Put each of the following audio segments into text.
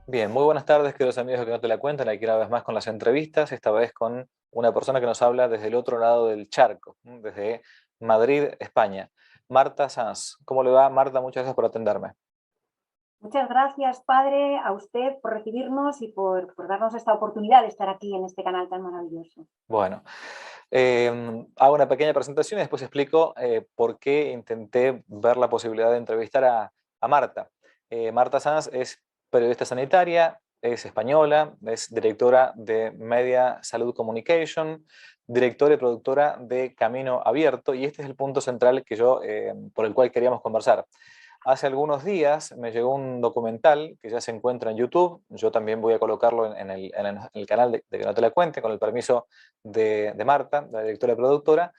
Bien, muy buenas tardes, queridos amigos de Que No Te La Cuentan, aquí una vez más con las entrevistas, esta vez con una persona que nos habla desde el otro lado del charco, desde Madrid, España. Marta Sanz. ¿Cómo le va, Marta? Muchas gracias por atenderme. Muchas gracias, padre, a usted por recibirnos y por darnos esta oportunidad de estar aquí en este canal tan maravilloso. Bueno, hago una pequeña presentación y después explico por qué intenté ver la posibilidad de entrevistar a Marta. Marta Sanz es periodista sanitaria, es española, es directora de Media Salud Communication, directora y productora de Camino Abierto, y este es el punto central que por el cual queríamos conversar. Hace algunos días me llegó un documental que ya se encuentra en YouTube. Yo también voy a colocarlo en el canal de Que No Te La Cuente, con el permiso de Marta, la directora y productora,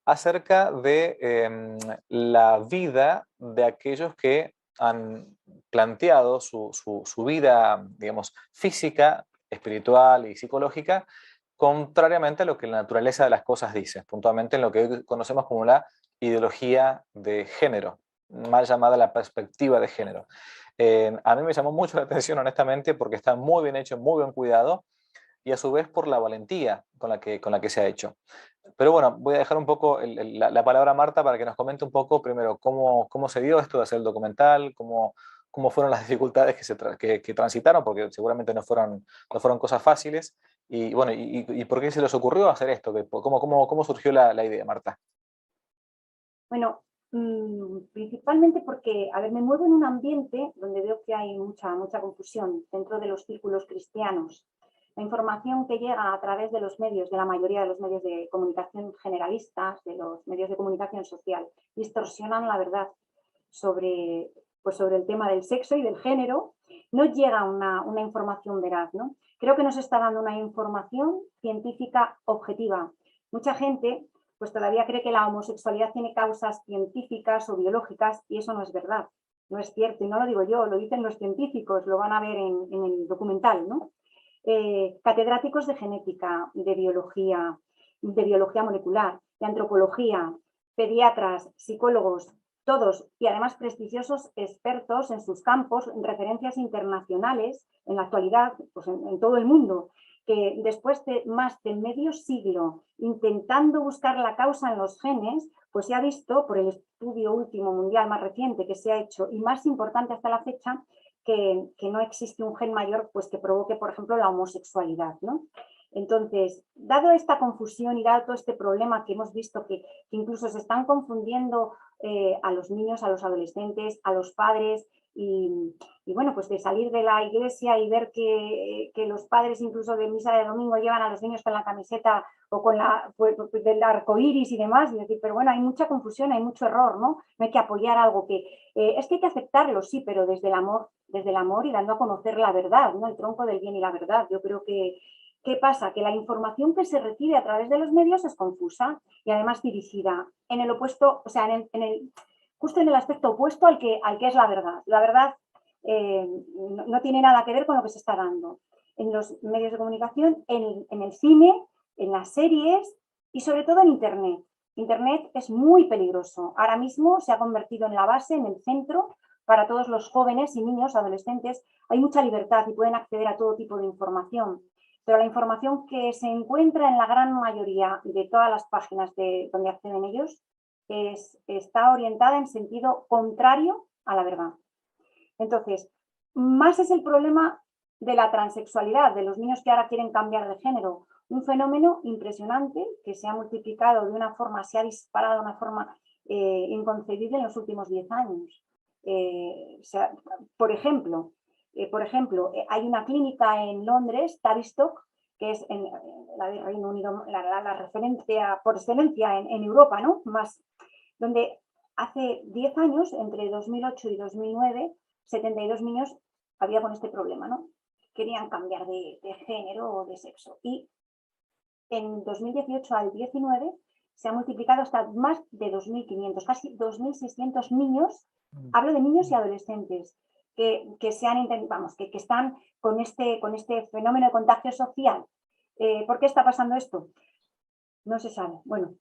acerca de la vida de aquellos que han planteado su vida, digamos, física, espiritual y psicológica, contrariamente a lo que la naturaleza de las cosas dice, puntualmente en lo que hoy conocemos como la ideología de género, mal llamada la perspectiva de género. A mí me llamó mucho la atención, honestamente, porque está muy bien hecho, muy bien cuidado, y a su vez por la valentía con la que se ha hecho. Pero bueno, voy a dejar un poco la palabra a Marta para que nos comente un poco primero cómo se dio esto de hacer el documental, cómo fueron las dificultades que transitaron, porque seguramente no fueron cosas fáciles, y bueno, y por qué se les ocurrió hacer esto, cómo surgió la idea, Marta. Bueno, principalmente porque, a ver, me muevo en un ambiente donde veo que hay mucha confusión dentro de los círculos cristianos. La información que llega a través de los medios, de la mayoría de los medios de comunicación generalistas, de los medios de comunicación social, distorsionan la verdad sobre, pues sobre el tema del sexo y del género. No llega una información veraz, ¿no? Creo que nos está dando una información científica objetiva. Mucha gente pues todavía cree que la homosexualidad tiene causas científicas o biológicas y eso no es verdad, no es cierto, y no lo digo yo, lo dicen los científicos, lo van a ver en el documental, ¿no? Catedráticos de genética, de biología molecular, de antropología, pediatras, psicólogos, todos y además prestigiosos expertos en sus campos, en referencias internacionales, en la actualidad, pues en todo el mundo, que después de más de medio siglo intentando buscar la causa en los genes, pues se ha visto por el estudio último mundial más reciente que se ha hecho y más importante hasta la fecha, que no existe un gen mayor pues, que provoque, por ejemplo, la homosexualidad, ¿no? Entonces, dado esta confusión y dado todo este problema que hemos visto que incluso se están confundiendo a los niños, a los adolescentes, a los padres, y bueno, pues de salir de la iglesia y ver que los padres incluso de misa de domingo llevan a los niños con la camiseta o con la pues, del arco iris y demás, y decir, pero bueno, hay mucha confusión, hay mucho error, ¿no? No hay que apoyar algo que es que hay que aceptarlo, sí, pero desde el amor y dando a conocer la verdad, ¿no? El tronco del bien y la verdad. Yo creo que ¿qué pasa? Que la información que se recibe a través de los medios es confusa y además dirigida en el opuesto, o sea, justo en el aspecto opuesto al que es la verdad. La verdad no tiene nada que ver con lo que se está dando en los medios de comunicación, en el cine, en las series y sobre todo en Internet. Internet es muy peligroso. Ahora mismo se ha convertido en la base, en el centro para todos los jóvenes y niños, adolescentes. Hay mucha libertad y pueden acceder a todo tipo de información. Pero la información que se encuentra en la gran mayoría de todas las páginas donde acceden ellos está orientada en sentido contrario a la verdad. Entonces, más es el problema de la transexualidad, de los niños que ahora quieren cambiar de género. Un fenómeno impresionante que se ha multiplicado de una forma, se ha disparado de una forma inconcebible en los últimos 10 años. O sea, por ejemplo, hay una clínica en Londres, Tavistock, que es en la de Reino Unido, la referencia por excelencia en Europa, ¿no? Más, donde hace 10 años, entre 2008 y 2009, 72 niños había con este problema, ¿no? Querían cambiar de género o de sexo. Y en 2018 al 19 se ha multiplicado hasta más de 2.500, casi 2.600 niños, hablo de niños y adolescentes, que se han vamos, que están con este fenómeno de contagio social. ¿Por qué está pasando esto? No se sabe. Bueno,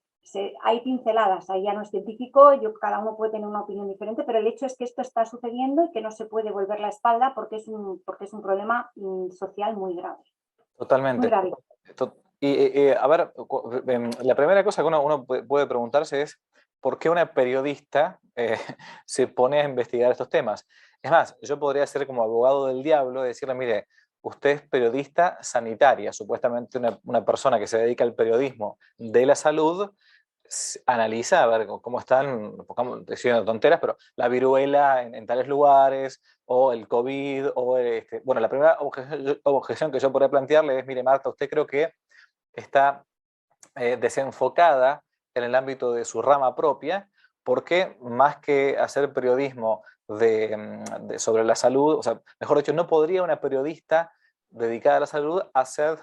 hay pinceladas, ahí ya no es científico, cada uno puede tener una opinión diferente, pero el hecho es que esto está sucediendo y que no se puede volver la espalda porque es un problema social muy grave. Muy Totalmente. grave. Y a ver, la primera cosa que uno puede preguntarse es ¿por qué una periodista se pone a investigar estos temas? Es más, yo podría ser como abogado del diablo y decirle, mire, usted es periodista sanitaria, supuestamente una persona que se dedica al periodismo de la salud, analiza a ver cómo están, diciendo tonteras, pero la viruela en tales lugares, o el COVID, o bueno, la primera objeción que yo podría plantearle es, mire Marta, usted creo que está desenfocada en el ámbito de su rama propia, porque más que hacer periodismo sobre la salud, o sea, mejor dicho, no podría una periodista dedicada a la salud hacer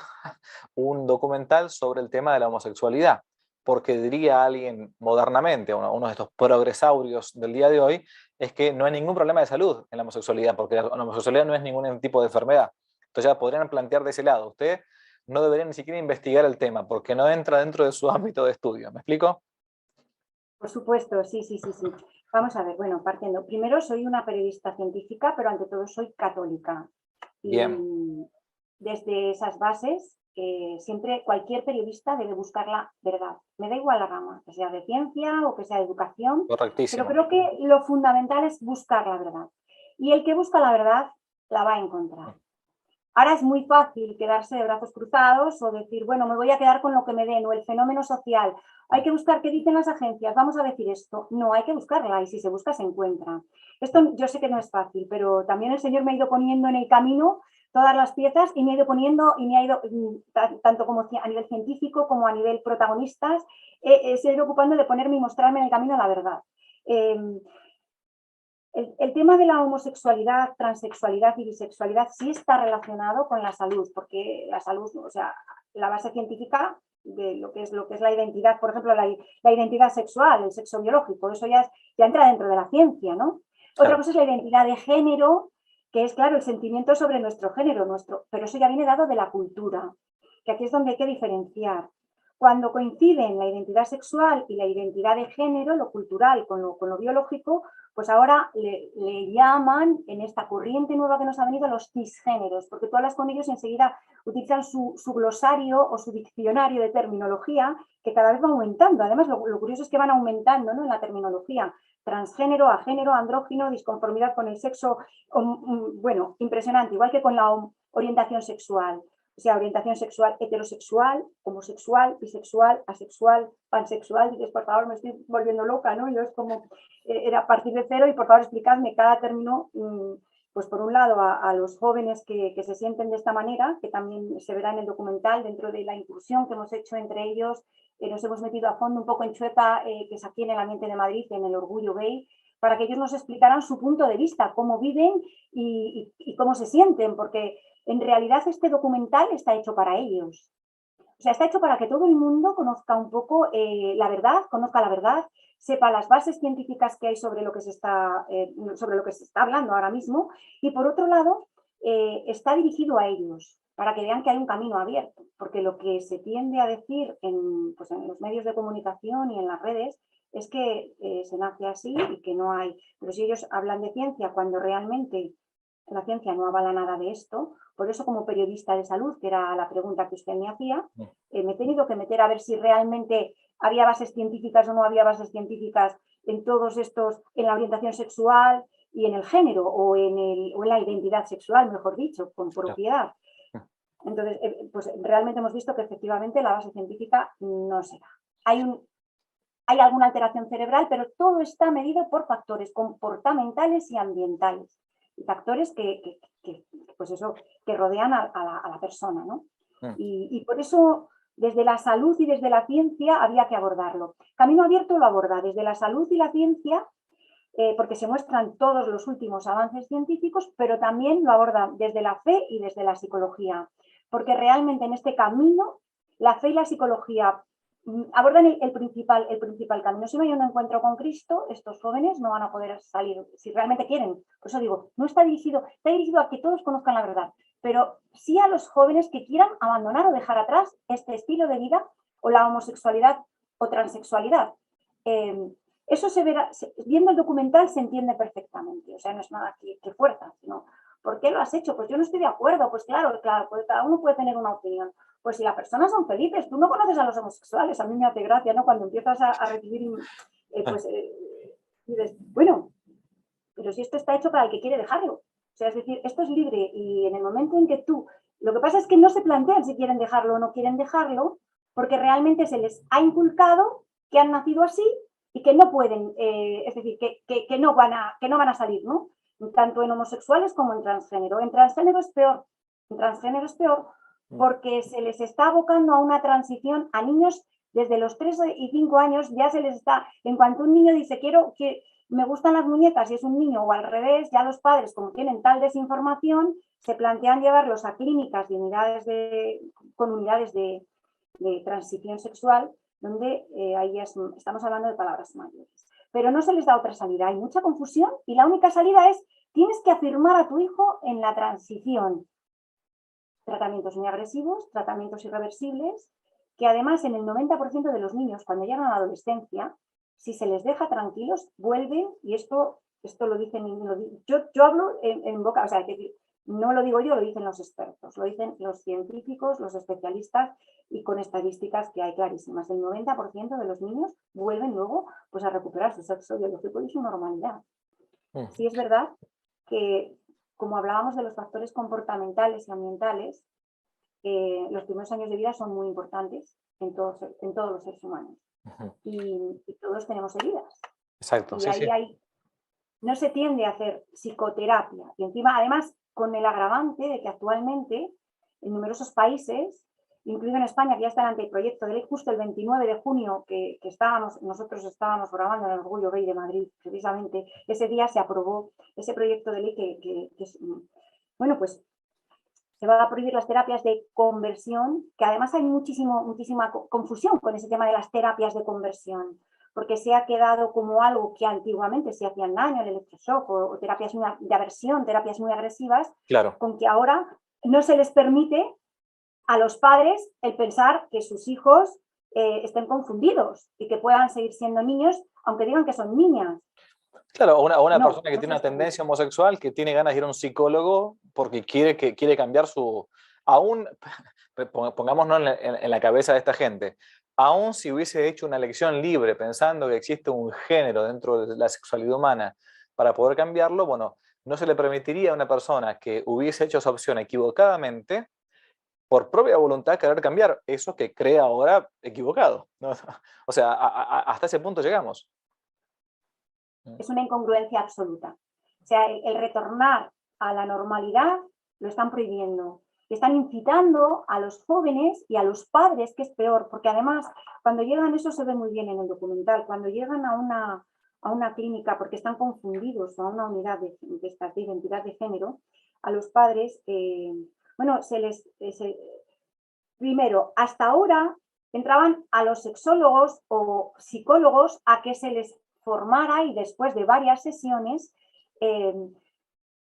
un documental sobre el tema de la homosexualidad, porque diría alguien modernamente, uno de estos progresaurios del día de hoy, es que no hay ningún problema de salud en la homosexualidad, porque la homosexualidad no es ningún tipo de enfermedad. Entonces ya podrían plantear de ese lado. Usted no debería ni siquiera investigar el tema, porque no entra dentro de su ámbito de estudio. ¿Me explico? Por supuesto, sí. Vamos a ver, bueno, partiendo. Primero, soy una periodista científica, pero ante todo soy católica. Bien. Y desde esas bases, siempre cualquier periodista debe buscar la verdad. Me da igual la rama, que sea de ciencia o que sea de educación, pero Correctísimo. creo que lo fundamental es buscar la verdad. Y el que busca la verdad la va a encontrar. Ahora es muy fácil quedarse de brazos cruzados o decir, bueno, me voy a quedar con lo que me den, o el fenómeno social. Hay que buscar qué dicen las agencias, vamos a decir esto. No, hay que buscarla y si se busca se encuentra. Esto yo sé que no es fácil, pero también el Señor me ha ido poniendo en el camino todas las piezas y me ha ido poniendo, y me ha ido, tanto como a nivel científico como a nivel protagonistas, se ha ido ocupando de ponerme y mostrarme en el camino la verdad. El tema de la homosexualidad, transexualidad y bisexualidad sí está relacionado con la salud, porque la salud, o sea, la base científica de lo que es la identidad, por ejemplo, la identidad sexual, el sexo biológico, eso ya entra dentro de la ciencia, ¿no? Otra Claro. cosa es la identidad de género, que es, claro, el sentimiento sobre nuestro género, pero eso ya viene dado de la cultura, que aquí es donde hay que diferenciar. Cuando coinciden la identidad sexual y la identidad de género, lo cultural con lo biológico, pues ahora le llaman, en esta corriente nueva que nos ha venido, los cisgéneros, porque tú hablas con ellos y enseguida utilizan su glosario o su diccionario de terminología, que cada vez va aumentando. Además, lo curioso es que van aumentando, ¿no?, en la terminología. Transgénero, agénero, andrógino, disconformidad con el sexo, bueno, impresionante, igual que con la orientación sexual. O sea, orientación sexual heterosexual, homosexual, bisexual, asexual, pansexual. Dices, por favor, me estoy volviendo loca, ¿no? Yo es como, era a partir de cero y por favor explicadme cada término, pues por un lado a los jóvenes que se sienten de esta manera, que también se verá en el documental dentro de la inclusión que hemos hecho entre ellos. Nos hemos metido a fondo un poco en Chuepa, que es aquí en el ambiente de Madrid, en el Orgullo Gay, para que ellos nos explicaran su punto de vista, cómo viven y cómo se sienten, porque en realidad este documental está hecho para ellos. O sea, está hecho para que todo el mundo conozca un poco la verdad, conozca la verdad, sepa las bases científicas que hay sobre lo que se está hablando ahora mismo, y por otro lado, está dirigido a ellos, para que vean que hay un camino abierto, porque lo que se tiende a decir pues en los medios de comunicación y en las redes es que se nace así y que no hay. Pero si ellos hablan de ciencia cuando realmente la ciencia no avala nada de esto, por eso como periodista de salud, que era la pregunta que usted me hacía, me he tenido que meter a ver si realmente había bases científicas o no había bases científicas en todos estos, en la orientación sexual y en el género, o en la identidad sexual, mejor dicho, con propiedad. Entonces, pues realmente hemos visto que efectivamente la base científica no se da. Hay alguna alteración cerebral, pero todo está medido por factores comportamentales y ambientales. Y factores pues eso, que rodean a la persona, ¿no? Y por eso, desde la salud y desde la ciencia, había que abordarlo. Camino Abierto lo aborda desde la salud y la ciencia, porque se muestran todos los últimos avances científicos, pero también lo aborda desde la fe y desde la psicología, porque realmente en este camino la fe y la psicología abordan el principal camino. Si no hay un encuentro con Cristo, estos jóvenes no van a poder salir, si realmente quieren. Por eso digo, no está dirigido a que todos conozcan la verdad, pero sí a los jóvenes que quieran abandonar o dejar atrás este estilo de vida o la homosexualidad o transexualidad. Eso se verá, viendo el documental se entiende perfectamente, o sea, no es nada que fuerza, sino, ¿por qué lo has hecho? Pues yo no estoy de acuerdo, pues claro, pues cada uno puede tener una opinión. Pues si las personas son felices, tú no conoces a los homosexuales, a mí me hace gracia, ¿no? Cuando empiezas a recibir, dices, bueno, pero si esto está hecho para el que quiere dejarlo. O sea, es decir, esto es libre y en el momento en que tú... Lo que pasa es que no se plantean si quieren dejarlo o no quieren dejarlo, porque realmente se les ha inculcado que han nacido así y que no pueden, es decir, que no van a salir, ¿no? Tanto en homosexuales como en transgénero. En transgénero es peor. En transgénero es peor porque se les está abocando a una transición a niños desde los 3 y 5 años, ya se les está... En cuanto un niño dice, quiero que me gustan las muñecas y es un niño o al revés, ya los padres, como tienen tal desinformación, se plantean llevarlos a clínicas con unidades de transición sexual, donde ahí estamos hablando de palabras mayores. Pero no se les da otra salida, hay mucha confusión y la única salida es, tienes que afirmar a tu hijo en la transición. Tratamientos muy agresivos, tratamientos irreversibles, que además en el 90% de los niños, cuando llegan a la adolescencia, si se les deja tranquilos, vuelven, y esto lo dicen, yo hablo en boca, o sea, que no lo digo yo, lo dicen los expertos, lo dicen los científicos, los especialistas, y con estadísticas que hay clarísimas. El 90% de los niños vuelven luego pues, a recuperar su sexo biológico y su normalidad. Sí es verdad que, como hablábamos de los factores comportamentales y ambientales, los primeros años de vida son muy importantes en todos los seres humanos. Y todos tenemos heridas. Exacto, y sí, sí. ahí no se tiende a hacer psicoterapia. Y encima, además, con el agravante de que actualmente en numerosos países, incluido en España, que ya está el anteproyecto de ley, justo el 29 de junio que nosotros estábamos grabando en el Orgullo Gay de Madrid, precisamente, ese día se aprobó ese proyecto de ley que es, bueno, pues se va a prohibir las terapias de conversión, que además hay muchísima confusión con ese tema de las terapias de conversión, porque se ha quedado como algo que antiguamente se hacían daño, el electroshock o terapias de aversión, terapias muy agresivas, Claro. con que ahora no se les permite a los padres el pensar que sus hijos estén confundidos y que puedan seguir siendo niños, aunque digan que son niñas. Claro, una No, persona que no se tiene una les permite. tendencia homosexual, que tiene ganas de ir a un psicólogo porque quiere cambiar su... Aún, pongámonos en la cabeza de esta gente, aún si hubiese hecho una elección libre pensando que existe un género dentro de la sexualidad humana para poder cambiarlo, bueno, no se le permitiría a una persona que hubiese hecho esa opción equivocadamente, por propia voluntad, querer cambiar eso que cree ahora equivocado, ¿no? O sea, hasta ese punto llegamos. Es una incongruencia absoluta. O sea, el retornar a la normalidad lo están prohibiendo. Están incitando a los jóvenes y a los padres, que es peor, porque además cuando llegan, eso se ve muy bien en el documental, cuando llegan a una clínica porque están confundidos o a una unidad de identidad de género, a los padres, bueno, primero, hasta ahora entraban a los sexólogos o psicólogos a que se les formara y después de varias sesiones,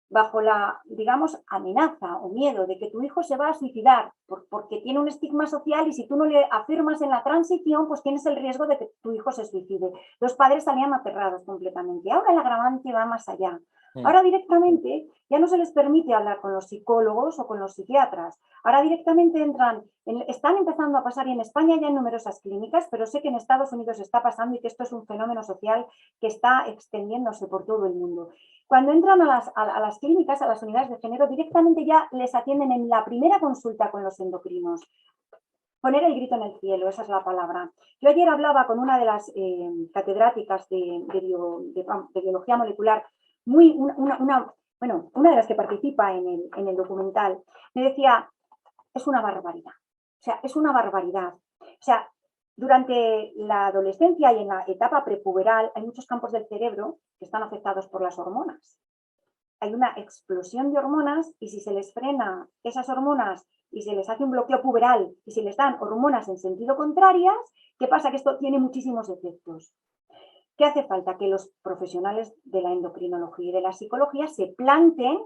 bajo la, digamos, amenaza o miedo de que tu hijo se va a suicidar porque tiene un estigma social y si tú no le afirmas en la transición, pues tienes el riesgo de que tu hijo se suicide. Los padres salían aterrados completamente. Ahora el agravante va más allá. Ahora directamente ya no se les permite hablar con los psicólogos o con los psiquiatras. Ahora directamente están empezando a pasar y en España ya en numerosas clínicas, pero sé que en Estados Unidos está pasando y que esto es un fenómeno social que está extendiéndose por todo el mundo. Cuando entran a las clínicas, a las unidades de género, directamente ya les atienden en la primera consulta con los endocrinos. Poner el grito en el cielo, esa es la palabra. Yo ayer hablaba con una de las catedráticas de biología molecular, una de las que participa en el documental, me decía, es una barbaridad. O sea, es una barbaridad. O sea, durante la adolescencia y en la etapa prepuberal hay muchos campos del cerebro que están afectados por las hormonas. Hay una explosión de hormonas y si se les frena esas hormonas y se les hace un bloqueo puberal y se les dan hormonas en sentido contrarias, ¿qué pasa? Que esto tiene muchísimos efectos. ¿Qué hace falta? Que los profesionales de la endocrinología y de la psicología se planten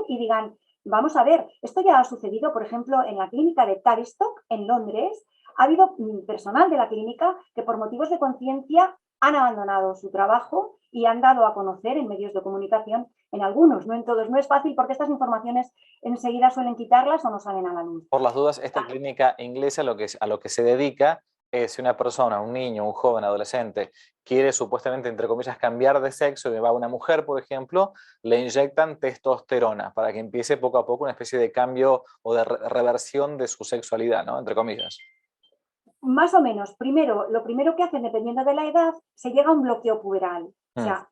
y digan, vamos a ver, esto ya ha sucedido, por ejemplo, en la clínica de Tavistock, en Londres. Ha habido personal de la clínica que por motivos de conciencia han abandonado su trabajo y han dado a conocer en medios de comunicación, en algunos, no en todos. No es fácil porque estas informaciones enseguida suelen quitarlas o no salen a la luz. Por las dudas, esta clínica inglesa a lo que se dedica es si una persona, un niño, un joven, adolescente, quiere supuestamente, entre comillas, cambiar de sexo y va a una mujer, por ejemplo, le inyectan testosterona para que empiece poco a poco una especie de cambio o de reversión de su sexualidad, ¿no? Entre comillas. Más o menos. Primero, lo primero que hacen, dependiendo de la edad, se llega a un bloqueo puberal. O sea,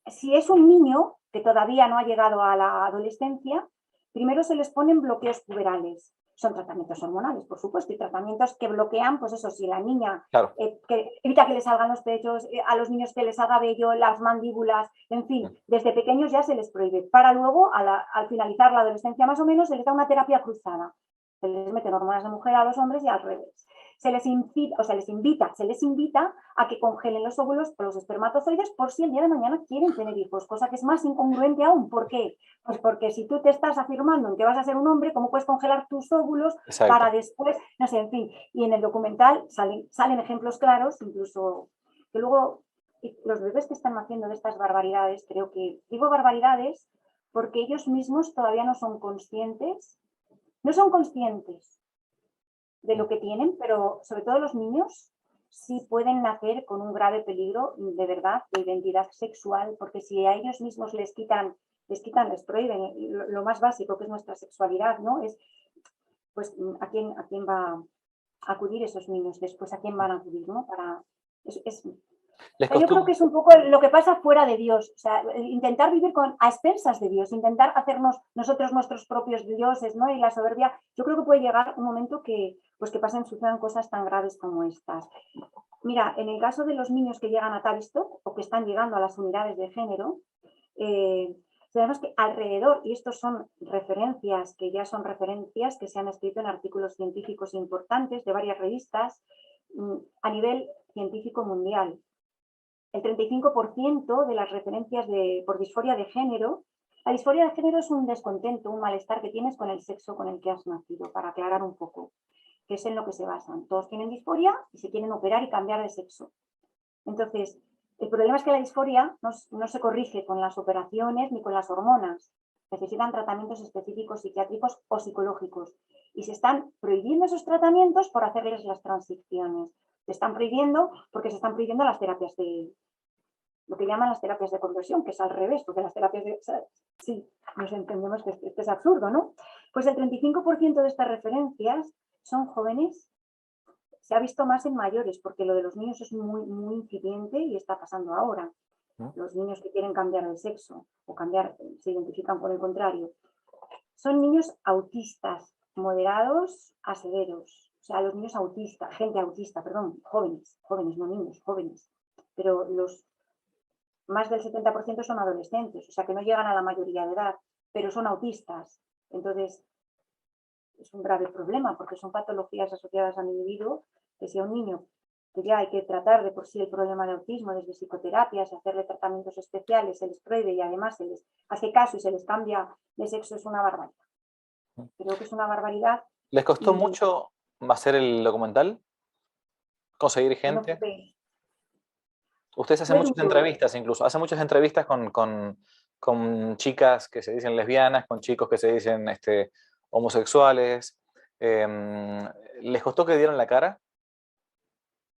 si es un niño que todavía no ha llegado a la adolescencia, primero se les ponen bloqueos puberales. Son tratamientos hormonales, por supuesto, y tratamientos que bloquean, pues eso, si la niña Claro. que evita que les salgan los pechos, a los niños que les haga vello, las mandíbulas, en fin, desde pequeños ya se les prohíbe. Para luego, al finalizar la adolescencia más o menos, se les da una terapia cruzada. Se les meten hormonas de mujer a los hombres y al revés. Se les invita a que congelen los óvulos o los espermatozoides por si el día de mañana quieren tener hijos, cosa que es más incongruente aún. ¿Por qué? Pues porque si tú te estás afirmando en que vas a ser un hombre, ¿cómo puedes congelar tus óvulos para después? No sé, en fin. Y en el documental salen ejemplos claros, incluso que luego los bebés que están haciendo de estas barbaridades, creo que digo barbaridades porque ellos mismos todavía no son conscientes de lo que tienen, pero sobre todo los niños sí pueden nacer con un grave peligro de verdad de identidad sexual, porque si a ellos mismos les prohíben lo más básico que es nuestra sexualidad, ¿no? Es, pues, ¿a quién va a acudir esos niños después? ¿A quién van a acudir, no? Yo creo que es un poco lo que pasa fuera de Dios, o sea, intentar vivir a expensas de Dios, intentar hacernos nosotros nuestros propios dioses, ¿no? Y la soberbia, yo creo que puede llegar un momento que, pues que sucedan cosas tan graves como estas. Mira, en el caso de los niños que llegan a Tavistock o que están llegando a las unidades de género, sabemos que alrededor, y estos son referencias que ya son referencias que se han escrito en artículos científicos importantes de varias revistas a nivel científico mundial. El 35% de las referencias por disforia de género. La disforia de género es un descontento, un malestar que tienes con el sexo con el que has nacido, para aclarar un poco, que es en lo que se basan. Todos tienen disforia y se quieren operar y cambiar de sexo. Entonces, el problema es que la disforia no se corrige con las operaciones ni con las hormonas. Necesitan tratamientos específicos psiquiátricos o psicológicos. Y se están prohibiendo esos tratamientos por hacerles las transiciones. Se están prohibiendo porque se están prohibiendo las terapias lo que llaman las terapias de conversión, que es al revés, porque las terapias sí, nos entendemos que esto es absurdo, ¿no? Pues el 35% de estas referencias son jóvenes. Se ha visto más en mayores, porque lo de los niños es muy, muy incipiente y está pasando ahora. Los niños que quieren cambiar de sexo o se identifican con el contrario. Son niños autistas, moderados a severos. O sea, los niños autistas, gente autista, perdón, jóvenes, no niños, jóvenes. Pero más del 70% son adolescentes, o sea que no llegan a la mayoría de edad, pero son autistas. Entonces, es un grave problema porque son patologías asociadas al individuo, que si a un niño que ya hay que tratar de por sí el problema de autismo desde psicoterapias, hacerle tratamientos especiales, se les prohíbe y además se les hace caso y se les cambia de sexo, es una barbaridad. Creo que es una barbaridad. ¿Les costó mucho hacer el documental? ¿Conseguir gente? Ustedes hacen muchas entrevistas incluso, hacen muchas entrevistas con chicas que se dicen lesbianas, con chicos que se dicen homosexuales. ¿Les costó que dieran la cara?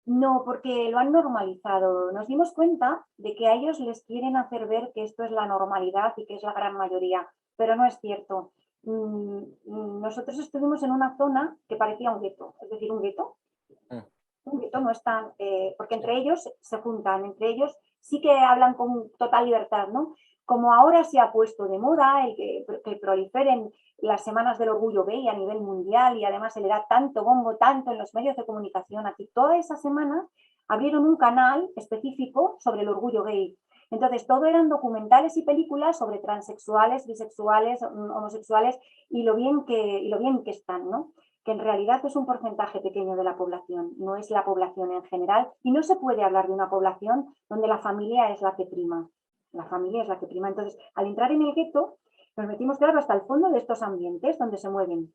No, porque lo han normalizado. Nos dimos cuenta de que a ellos les quieren hacer ver que esto es la normalidad y que es la gran mayoría, pero no es cierto. Nosotros estuvimos en una zona que parecía un gueto, es decir, un gueto. Un gueto no están, porque entre ellos se juntan, entre ellos sí que hablan con total libertad, ¿no? Como ahora se ha puesto de moda el que proliferen las semanas del orgullo gay a nivel mundial y además se le da tanto bombo, tanto en los medios de comunicación. Aquí toda esa semana abrieron un canal específico sobre el orgullo gay. Entonces, todo eran documentales y películas sobre transexuales, bisexuales, homosexuales y lo bien que están, ¿no? Que en realidad es un porcentaje pequeño de la población, no es la población en general, y no se puede hablar de una población donde la familia es la que prima. La familia es la que prima. Entonces, al entrar en el gueto, Nos metimos, claro, hasta el fondo de estos ambientes donde se mueven.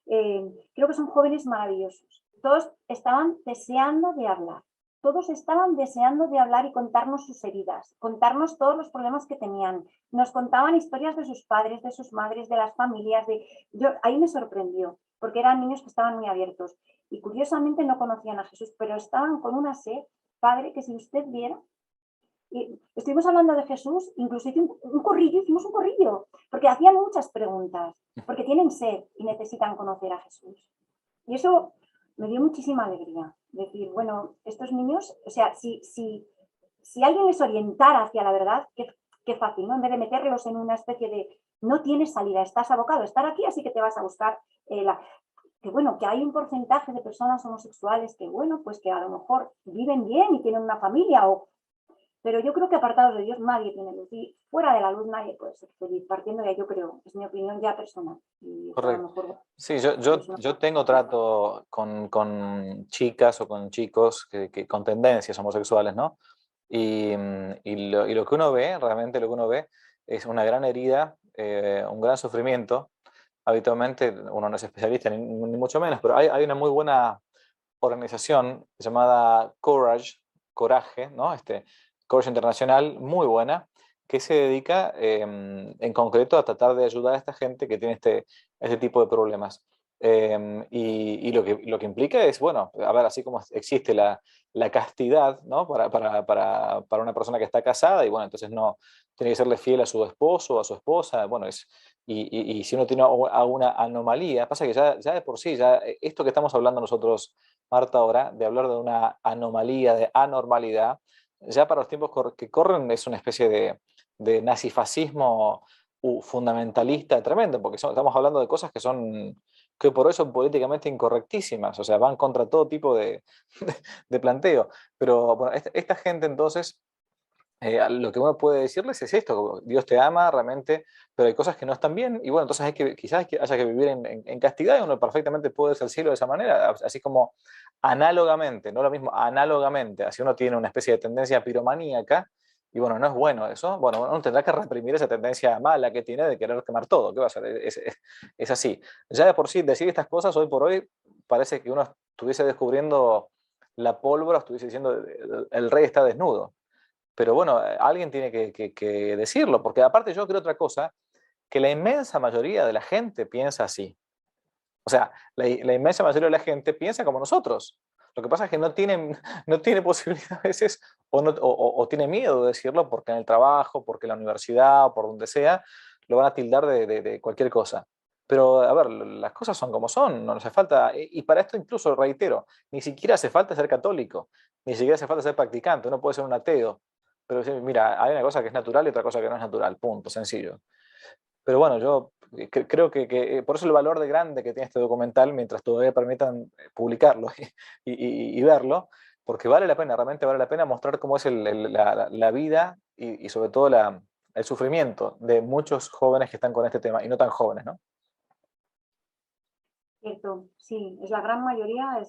Creo que son jóvenes maravillosos. Todos estaban deseando de hablar. Todos estaban deseando de hablar y contarnos sus heridas, contarnos todos los problemas que tenían. Nos contaban historias de sus padres, de sus madres, de las familias. Ahí me sorprendió, porque eran niños que estaban muy abiertos. Y curiosamente no conocían a Jesús, pero estaban con una sed, padre, que si usted viera. Y estuvimos hablando de Jesús, incluso hicimos un corrillo, porque hacían muchas preguntas, porque tienen sed y necesitan conocer a Jesús. Y eso me dio muchísima alegría. Decir, bueno, estos niños, o sea, si alguien les orientara hacia la verdad, qué fácil, ¿no? En vez de meterlos en una especie de no tienes salida, estás abocado a estar aquí, así que te vas a buscar que bueno, que hay un porcentaje de personas homosexuales que, bueno, pues que a lo mejor viven bien y tienen una familia, pero yo creo que apartados de Dios nadie tiene luz y fuera de la luz nadie puede ser feliz, partiendo de ahí, yo creo, es mi opinión ya personal. Y eso a lo Correcto. mejor Sí, yo tengo trato con chicas o con chicos con tendencias homosexuales, ¿no? Y lo que uno ve, realmente lo que uno ve, es una gran herida, un gran sufrimiento. Habitualmente uno no es especialista ni mucho menos, pero hay una muy buena organización llamada Courage, ¿no? Courage Internacional, muy buena, que se dedica en concreto a tratar de ayudar a esta gente que tiene este tipo de problemas. Y lo que implica es, bueno, a ver, así como existe la castidad, ¿no? Para una persona que está casada y bueno, entonces no tiene que serle fiel a su esposo o a su esposa, bueno, y si uno tiene alguna anomalía, pasa que ya de por sí, ya esto que estamos hablando nosotros, Marta, ahora, de hablar de una anomalía, de anormalidad, ya para los tiempos que corren es una especie de nazifascismo fundamentalista tremendo, porque estamos hablando de cosas que por eso son políticamente incorrectísimas, o sea, van contra todo tipo de planteo. Pero bueno, esta gente entonces lo que uno puede decirles es esto: Dios te ama realmente, pero hay cosas que no están bien, y bueno, entonces quizás haya que vivir en castidad, y uno perfectamente puede irse al cielo de esa manera, así como análogamente, no lo mismo, análogamente, así uno tiene una especie de tendencia piromaníaca, y bueno, no es bueno eso, bueno, uno tendrá que reprimir esa tendencia mala que tiene de querer quemar todo. ¿Qué va a hacer? Es así. Ya de por sí, decir estas cosas hoy por hoy parece que uno estuviese descubriendo la pólvora, estuviese diciendo el rey está desnudo. Pero bueno, alguien tiene que decirlo, porque aparte yo creo otra cosa, que la inmensa mayoría de la gente piensa así. O sea, la inmensa mayoría de la gente piensa como nosotros. Lo que pasa es que no tiene posibilidad a veces o tiene miedo de decirlo porque en el trabajo, porque en la universidad o por donde sea, lo van a tildar de cualquier cosa. Pero a ver, las cosas son como son, no hace falta, y para esto incluso reitero, ni siquiera hace falta ser católico, ni siquiera hace falta ser practicante, uno puede ser un ateo, pero sí, mira, hay una cosa que es natural y otra cosa que no es natural, punto, sencillo. Pero bueno, yo creo que por eso el valor de grande que tiene este documental, mientras todavía permitan publicarlo y verlo, porque vale la pena, realmente vale la pena mostrar cómo es la vida y sobre todo el sufrimiento de muchos jóvenes que están con este tema y no tan jóvenes, ¿no? cierto, sí, es la gran mayoría,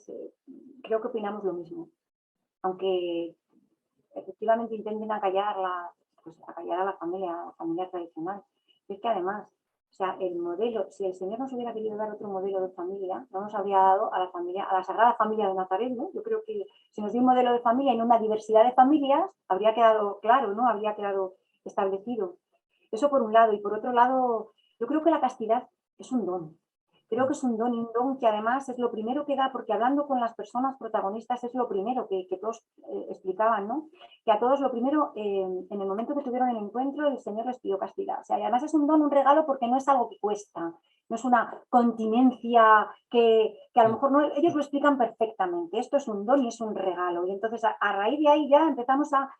creo que opinamos lo mismo. Aunque efectivamente intenten acallar a la familia tradicional. Y es que además, o sea, el modelo, si el Señor nos hubiera querido dar otro modelo de familia, no nos habría dado a la familia, a la Sagrada Familia de Nazaret, ¿no? Yo creo que si nos dio un modelo de familia y no una diversidad de familias, habría quedado claro, ¿no? Habría quedado establecido. Eso por un lado. Y por otro lado, yo creo que la castidad es un don. Creo que es un don que además es lo primero que da, porque hablando con las personas protagonistas es lo primero que todos explicaban, ¿no? Que a todos lo primero, en el momento que tuvieron el encuentro, el Señor les pidió castidad. O sea, y además es un don, un regalo, porque no es algo que cuesta, no es una continencia que a lo mejor no, ellos lo explican perfectamente. Esto es un don y es un regalo. Y entonces a raíz de ahí ya empezamos a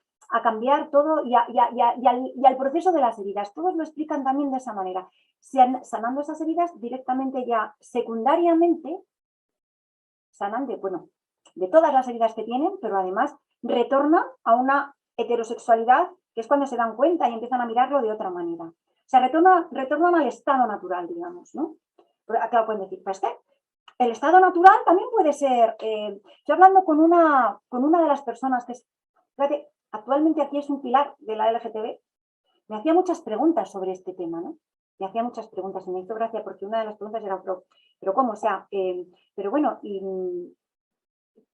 cambiar todo y al proceso de las heridas. Todos lo explican también de esa manera, sanando esas heridas directamente ya secundariamente, sanan de todas las heridas que tienen, pero además retornan a una heterosexualidad, que es cuando se dan cuenta y empiezan a mirarlo de otra manera. O sea, retornan al estado natural, digamos, ¿no? Pero, claro, pueden decir, pues el estado natural también puede ser, yo hablando con una de las personas que es, fíjate, actualmente aquí es un pilar de la LGTB, me hacía muchas preguntas sobre este tema, ¿no? me hacía muchas preguntas y me hizo gracia porque una de las preguntas era, pero ¿cómo? O sea, pero bueno, y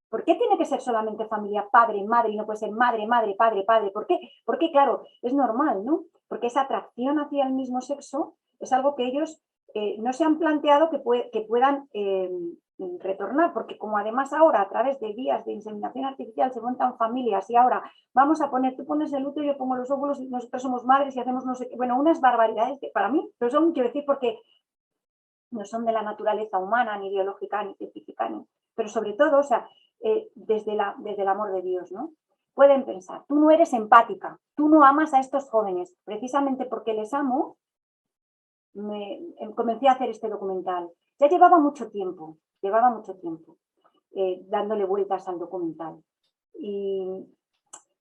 ¿por qué tiene que ser solamente familia padre, madre y no puede ser madre, madre, padre, padre? ¿Por qué? Porque, claro, es normal, ¿no? Porque esa atracción hacia el mismo sexo es algo que ellos no se han planteado que puedan retornar, porque como además ahora a través de vías de inseminación artificial se montan familias y ahora vamos a poner, tú pones el útero, yo pongo los óvulos y nosotros somos madres y hacemos no sé qué, bueno, unas barbaridades que para mí, pero son, quiero decir, porque no son de la naturaleza humana, ni biológica, ni científica, pero sobre todo, o sea, desde el amor de Dios, ¿no? Pueden pensar, tú no eres empática, tú no amas a estos jóvenes, precisamente porque les amo, comencé a hacer este documental. Ya llevaba mucho tiempo dándole vueltas al documental. Y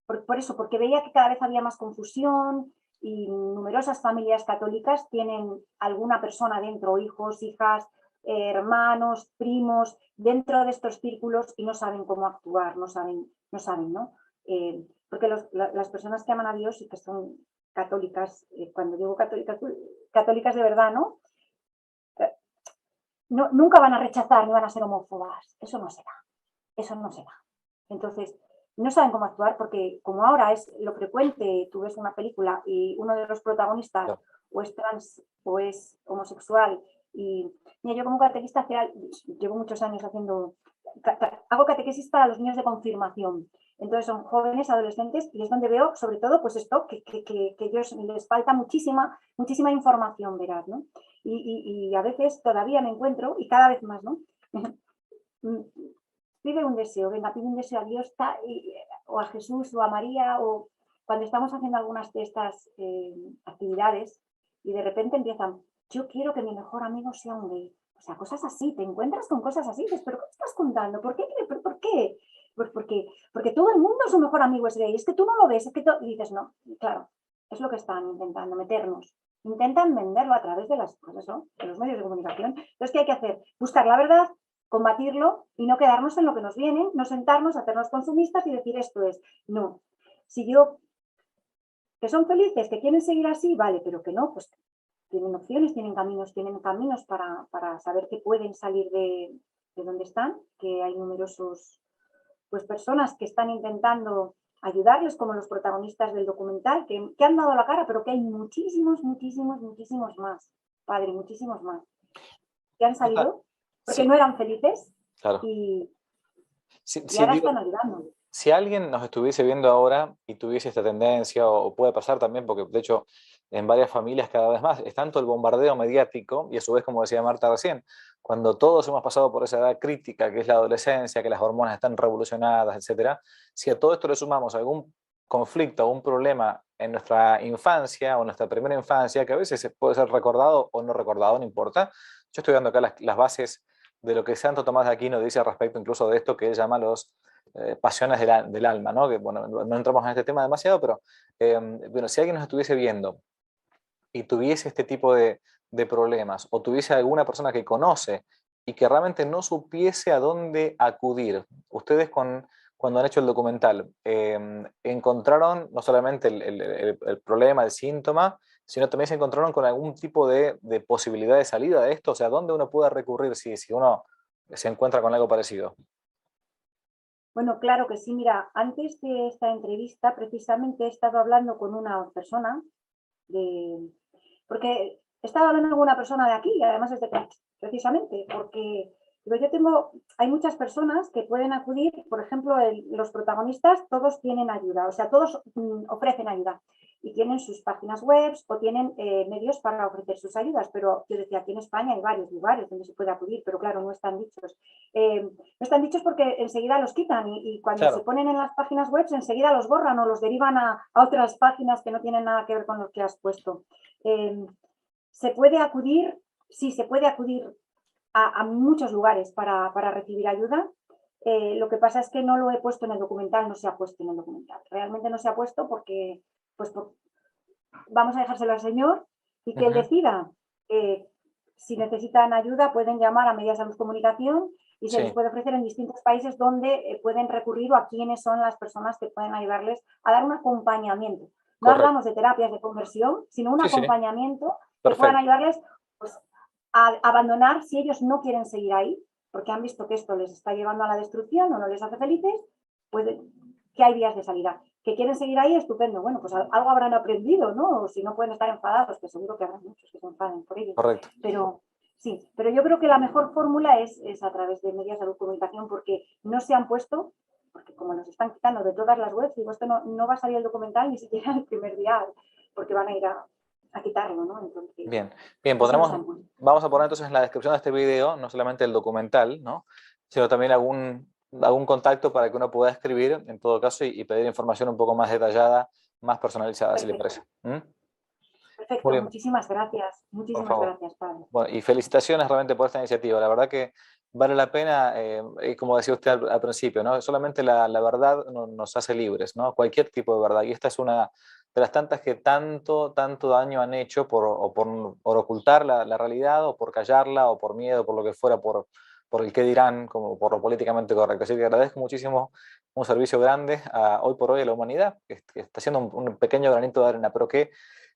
por eso, porque veía que cada vez había más confusión y numerosas familias católicas tienen alguna persona dentro, hijos, hijas, hermanos, primos, dentro de estos círculos y no saben cómo actuar, no saben, ¿no? Porque las personas que aman a Dios y que son católicas, cuando digo católicas de verdad, ¿no? Nunca van a rechazar ni van a ser homófobas. Eso no se da. Entonces, no saben cómo actuar porque como ahora es lo frecuente, tú ves una película y uno de los protagonistas Claro. o es trans o es homosexual y mira, yo como catequista llevo muchos años hago catequesis para los niños de confirmación. Entonces son jóvenes, adolescentes y es donde veo sobre todo pues esto, que ellos les falta muchísima información, verás, ¿no? Y a veces todavía me encuentro, y cada vez más, ¿no? Pide un deseo, venga, pide un deseo a Dios o a Jesús o a María, o cuando estamos haciendo algunas de estas actividades y de repente empiezan, yo quiero que mi mejor amigo sea un gay. O sea, cosas así, te encuentras con cosas así, dices, pero ¿qué estás contando? ¿Por qué? ¿Por qué? Pues porque todo el mundo su mejor amigo es gay, es que tú no lo ves, es que y dices, no, claro, es lo que están intentando meternos. Intentan venderlo a través de de los medios de comunicación. Entonces, ¿qué hay que hacer? Buscar la verdad, combatirlo y no quedarnos en lo que nos viene, no sentarnos, hacernos consumistas y decir esto es. No. Si yo, que son felices, que quieren seguir así, vale, pero que no, pues tienen opciones, tienen caminos para saber que pueden salir de donde están, que hay numerosos pues personas que están intentando ayudarles, como los protagonistas del documental, que han dado la cara, pero que hay muchísimos más, padre, muchísimos más, que han salido porque Sí, no eran felices claro. y ahora Digo, están ayudando. si alguien nos estuviese viendo ahora y tuviese esta tendencia, o puede pasar también, porque de hecho en varias familias cada vez más es tanto el bombardeo mediático, y a su vez, como decía Marta recién, cuando todos hemos pasado por esa edad crítica que es la adolescencia, que las hormonas están revolucionadas, etcétera, si a todo esto le sumamos algún conflicto o un problema en nuestra infancia o nuestra primera infancia, que a veces puede ser recordado o no recordado, no importa. Yo estoy dando acá las bases de lo que Santo Tomás de Aquino dice al respecto incluso de esto que él llama los pasiones del alma, ¿no? Que bueno, no entramos en este tema demasiado, pero bueno, si alguien nos estuviese viendo y tuviese este tipo de problemas, o tuviese alguna persona que conoce y que realmente no supiese a dónde acudir, ustedes cuando han hecho el documental, encontraron no solamente el problema, el síntoma, sino también se encontraron con algún tipo de posibilidad de salida de esto, o sea, ¿dónde uno puede recurrir si uno se encuentra con algo parecido? Bueno, claro que sí. Mira, antes de esta entrevista, precisamente he estado hablando con una persona porque estaba hablando con una persona de aquí, y además es de Crash, precisamente, porque hay muchas personas que pueden acudir, por ejemplo, los protagonistas, todos tienen ayuda, o sea, todos ofrecen ayuda y tienen sus páginas web o tienen medios para ofrecer sus ayudas, pero yo decía, aquí en España hay varios lugares donde se puede acudir, pero claro, no están dichos. No están dichos porque enseguida los quitan y cuando se Claro. ponen en las páginas web enseguida los borran o los derivan a otras páginas que no tienen nada que ver con lo que has puesto. Se puede acudir, sí, se puede acudir a muchos lugares para recibir ayuda. Lo que pasa es que no lo he puesto en el documental, no se ha puesto en el documental. Realmente no se ha puesto porque, vamos a dejárselo al Señor y que Él Ujú. decida. Si necesitan ayuda, pueden llamar a Medias Salud Comunicación y se les Sí, puede ofrecer en distintos países donde pueden recurrir o a quiénes son las personas que pueden ayudarles a dar un acompañamiento. No correcto. hablamos de terapias de conversión, sino un Sí, sí, acompañamiento que puedan Perfecto. ayudarles pues, a abandonar si ellos no quieren seguir ahí, porque han visto que esto les está llevando a la destrucción o no les hace felices, pues que hay vías de salida. Que quieren seguir ahí, estupendo. Bueno, pues algo habrán aprendido, ¿no? O si no pueden estar enfadados, que seguro que habrá muchos que se enfaden por ello. Correcto. Pero sí, pero yo creo que la mejor fórmula es a través de medios de comunicación, porque no se han puesto, porque como nos están quitando de todas las webs, digo, esto no va a salir el documental ni siquiera el primer día, porque van a ir a quitarlo, ¿no? Entonces, Bien, no se han puesto. vamos a poner entonces en la descripción de este video, no solamente el documental, ¿no? Sino también algún contacto para que uno pueda escribir, en todo caso, y pedir información un poco más detallada, más personalizada, si le parece. Perfecto. ¿Mm? Perfecto, Muy bien, muchísimas gracias. por Muchísimas favor. gracias, Pablo. Bueno, y felicitaciones realmente por esta iniciativa. La verdad que vale la pena, y como decía usted al principio, ¿no? Solamente la verdad nos hace libres, ¿no? Cualquier tipo de verdad. Y esta es una de las tantas que tanto daño han hecho por ocultar la realidad, o por callarla, o por miedo, por lo que fuera, por el qué dirán, como por lo políticamente correcto. Así que agradezco muchísimo un servicio grande hoy por hoy a la humanidad, que está haciendo un pequeño granito de arena, pero que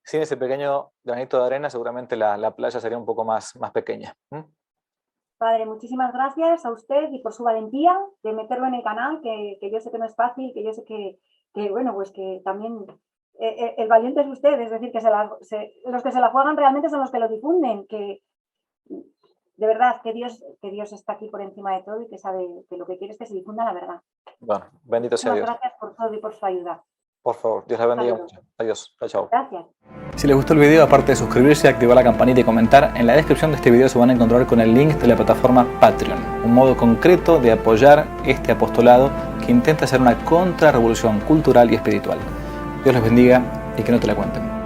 sin ese pequeño granito de arena seguramente la playa sería un poco más pequeña. ¿Mm? Padre, muchísimas gracias a usted y por su valentía de meterlo en el canal, que yo sé que no es fácil, que yo sé que bueno, pues que también el valiente es usted, es decir, que los que se la juegan realmente son los que lo difunden, que de verdad que Dios está aquí por encima de todo y que sabe que lo que quiere es que se difunda la verdad. Bueno, bendito sea Muchísimas Dios. gracias por todo y por su ayuda. Por favor, Dios la bendiga Saludos. mucho. Adiós. Chao, chao. Gracias. Si les gustó el video, aparte de suscribirse, activar la campanita y comentar, en la descripción de este video se van a encontrar con el link de la plataforma Patreon, un modo concreto de apoyar este apostolado que intenta hacer una contrarrevolución cultural y espiritual. Dios les bendiga y que no te la cuenten.